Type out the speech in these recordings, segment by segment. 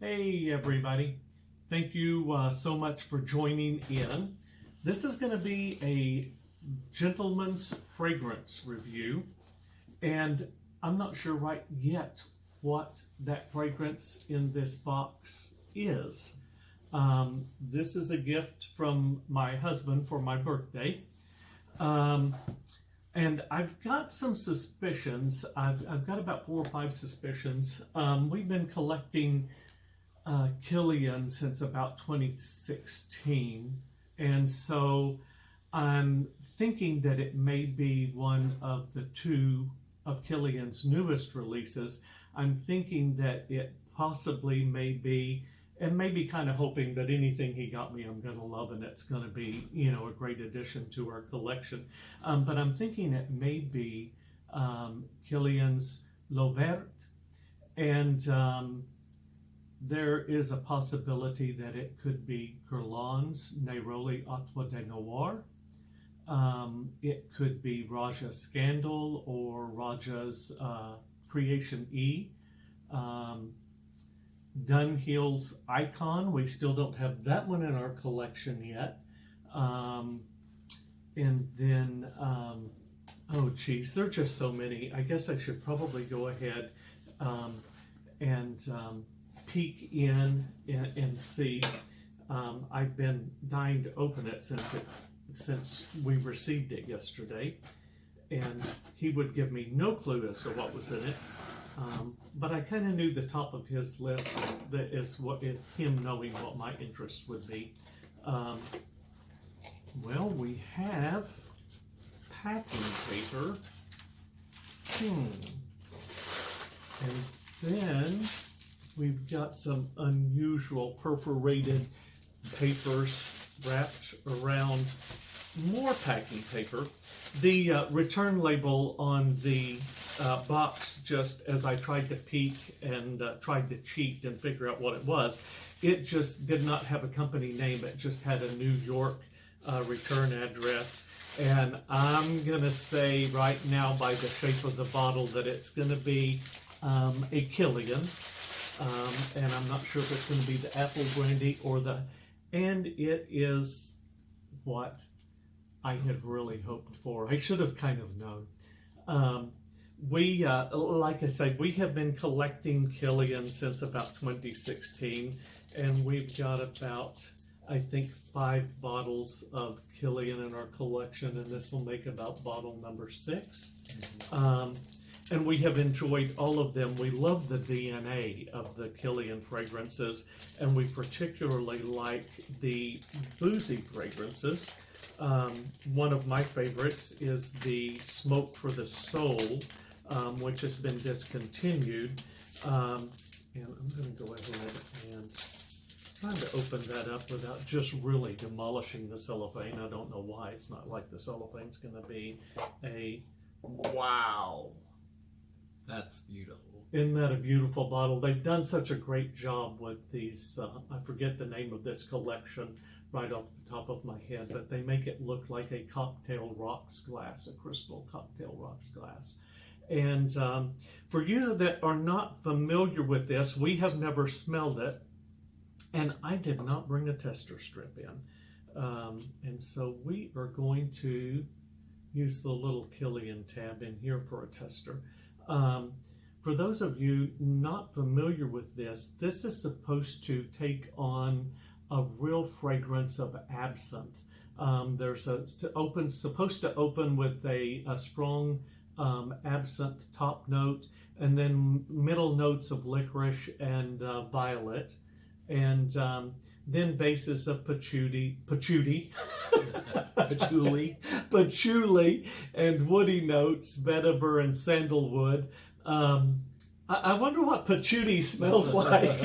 Hey everybody, thank you so much for joining in. This is going to be a gentleman's fragrance review, and I'm not sure right yet what that fragrance in this box is. This is a gift from my husband for my birthday. And I've got some suspicions. I've got about 4 or 5 suspicions. We've been collecting Kilian since about 2016, and so I'm thinking that it may be one of the 2 of Kilian's newest releases. I'm thinking that it possibly may be, and maybe kind of hoping that anything he got me I'm going to love, and it's going to be, a great addition to our collection. But I'm thinking it may be Kilian's Verte, and there is a possibility that it could be Guerlain's Neroli Aqua de Noir. It could be Raja's Scandal or Raja's Creation E. Dunhill's Icon. We still don't have that one in our collection yet. And then, oh geez, there are just so many. I guess I should probably go ahead and peek in and see. I've been dying to open it since we received it yesterday, and he would give me no clue as to what was in it. But I kind of knew the top of his list is him knowing what my interest would be. Well, we have packing paper. And then we've got some unusual perforated papers wrapped around more packing paper. The return label on the box, just as I tried to peek and tried to cheat and figure out what it was, it just did not have a company name. It just had a New York return address. And I'm going to say right now by the shape of the bottle that it's going to be a Kilian. And I'm not sure if it's going to be the apple brandy or and it is what I had really hoped for. I should have kind of known. We, like I said, we have been collecting Kilian since about 2016, and we've got about, I think, 5 bottles of Kilian in our collection, and this will make about bottle number 6. And we have enjoyed all of them. We love the DNA of the Kilian fragrances, and we particularly like the boozy fragrances. One of my favorites is the Smoke for the Soul, which has been discontinued. And I'm going to go ahead and try to open that up without just really demolishing the cellophane. I don't know why. It's not like the cellophane's going to be a wow. That's beautiful. Isn't that a beautiful bottle? They've done such a great job with these. I forget the name of this collection right off the top of my head, but they make it look like a cocktail rocks glass, a crystal cocktail rocks glass. And for you that are not familiar with this, we have never smelled it, and I did not bring a tester strip in. And so we are going to use the little Kilian tab in here for a tester. For those of you not familiar with this, this is supposed to take on a real fragrance of absinthe. There's supposed to open with a strong absinthe top note, and then middle notes of licorice and violet, and then bases of patchouli, patchouli, and woody notes, vetiver and sandalwood. I wonder what patchouli smells like.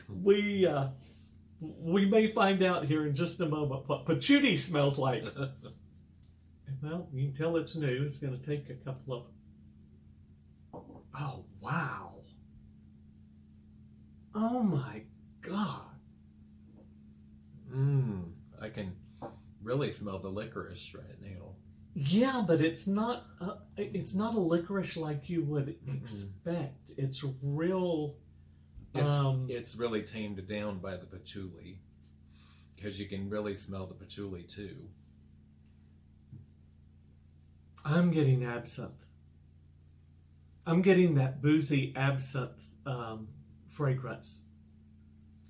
We may find out here in just a moment what patchouli smells like. Well, you can tell it's new. It's going to take a couple of... Oh, wow. Oh, my God. I can really smell the licorice right now. Yeah, but it's not a licorice like you would expect. It's real It's really tamed down by the patchouli, because you can really smell the patchouli too. I'm getting absinthe. I'm getting that boozy absinthe fragrance.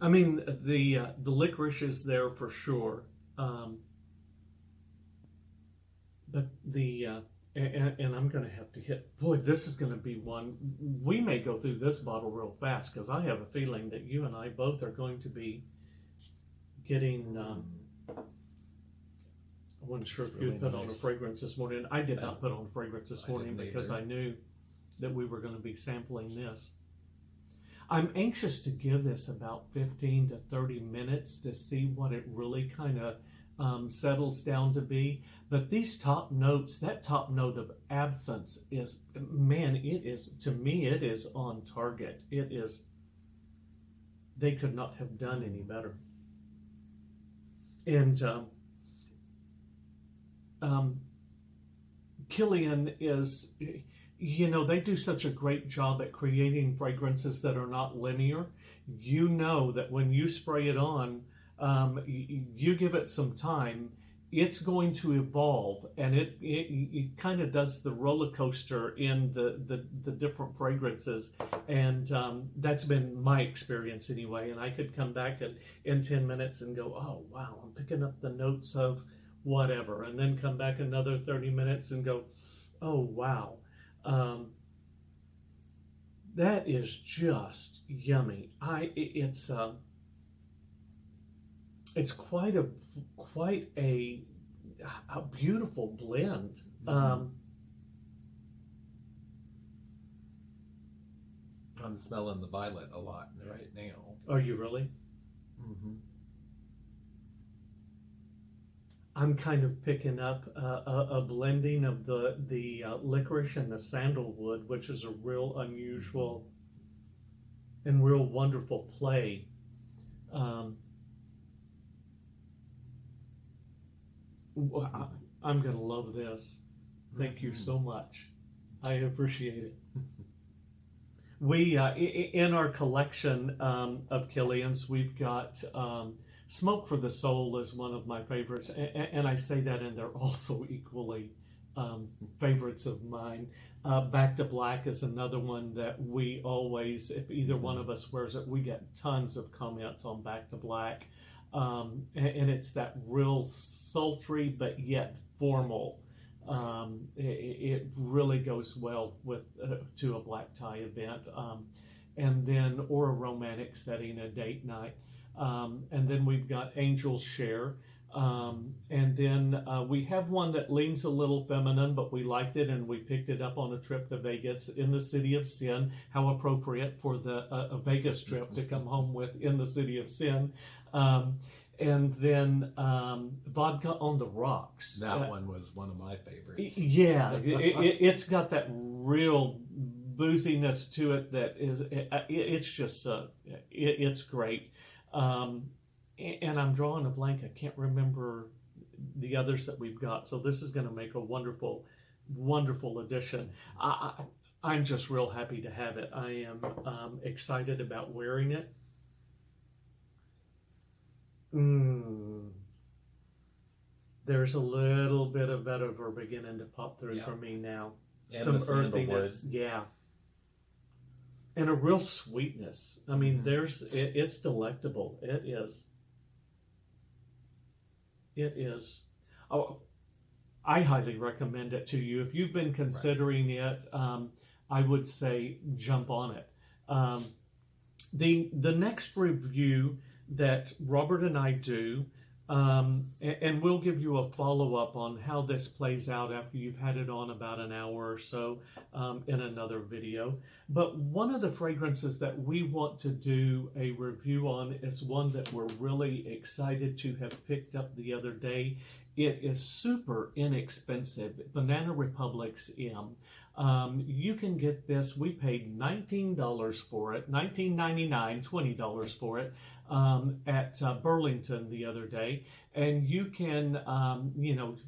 I mean, the licorice is there for sure, but and I'm going to have to hit. Boy, this is going to be one. We may go through this bottle real fast because I have a feeling that you and I both are going to be getting. I wasn't sure if you put on a fragrance this morning. I did not put on a fragrance this morning because I knew that we were going to be sampling this. I'm anxious to give this about 15 to 30 minutes to see what it really kind of settles down to be. But these top notes, that top note of absinthe is, man, it is, to me, it is on target. It is, they could not have done any better. And Kilian is, you know, they do such a great job at creating fragrances that are not linear. You know that when you spray it on, you give it some time, it's going to evolve, and it kind of does the roller coaster in the different fragrances, and that's been my experience anyway. And I could come back in 10 minutes and go, oh wow, I'm picking up the notes of whatever, and then come back another 30 minutes and go, oh wow, that is just yummy. It's quite a beautiful blend. I'm smelling the violet a lot right now. Are you really? Mm-hmm. I'm kind of picking up a blending of the licorice and the sandalwood, which is a real unusual and real wonderful play. I'm going to love this. Thank you so much. I appreciate it. We, in our collection of Kilians, we've got Smoke for the Soul is one of my favorites. And I say that, and they're also equally favorites of mine. Back to Black is another one that we always, if either one of us wears it, we get tons of comments on Back to Black. And it's that real sultry but yet formal. It really goes well with to a black tie event, and then or a romantic setting, a date night, and then we've got Angel's Share, and then we have one that leans a little feminine, but we liked it and we picked it up on a trip to Vegas, In the City of Sin. How appropriate for the Vegas trip to come home with In the City of Sin. And then Vodka on the Rocks. That one was one of my favorites. Yeah, it's got that real booziness to it that is, it's just, it's great. And I'm drawing a blank. I can't remember the others that we've got. So this is going to make a wonderful, wonderful addition. I'm just real happy to have it. I am excited about wearing it. There's a little bit of vetiver beginning to pop through for me now. And some the earthiness, yeah, and a real sweetness. I mean, it's delectable. It is. It is. Oh, I highly recommend it to you if you've been considering it. I would say jump on it. The next review that Robert and I do, and we'll give you a follow-up on how this plays out after you've had it on about an hour or so in another video. But one of the fragrances that we want to do a review on is one that we're really excited to have picked up the other day. It is super inexpensive, Banana Republic's M. You can get this. We paid $19 for it, $19.99, $20 for it at Burlington the other day. And you can,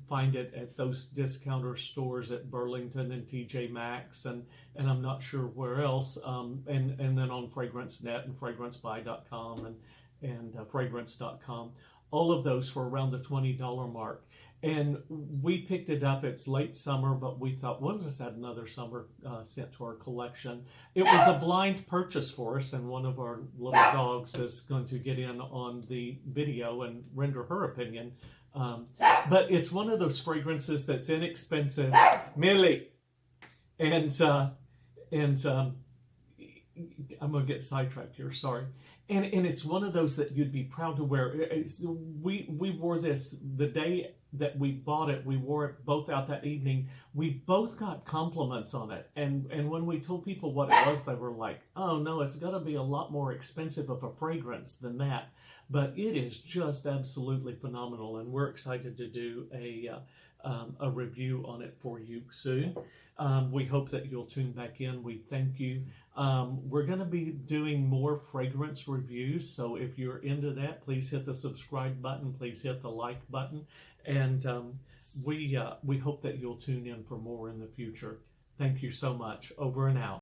find it at those discounter stores at Burlington and TJ Maxx and I'm not sure where else. And then on FragranceNet and FragranceBuy.com and Fragrance.com. All of those for around the $20 mark. And we picked it up. It's late summer, but we thought, we'll just add another summer scent to our collection. It was a blind purchase for us, and one of our little dogs is going to get in on the video and render her opinion. But it's one of those fragrances that's inexpensive. Millie! And I'm going to get sidetracked here, sorry. And it's one of those that you'd be proud to wear. We wore this the day that we bought it. We wore it both out that evening. We both got compliments on it. And when we told people what it was, they were like, oh no, it's got to be a lot more expensive of a fragrance than that. But it is just absolutely phenomenal. And we're excited to do a review on it for you soon. We hope that you'll tune back in. We thank you. We're going to be doing more fragrance reviews, so if you're into that, please hit the subscribe button, please hit the like button, and we hope that you'll tune in for more in the future. Thank you so much. Over and out.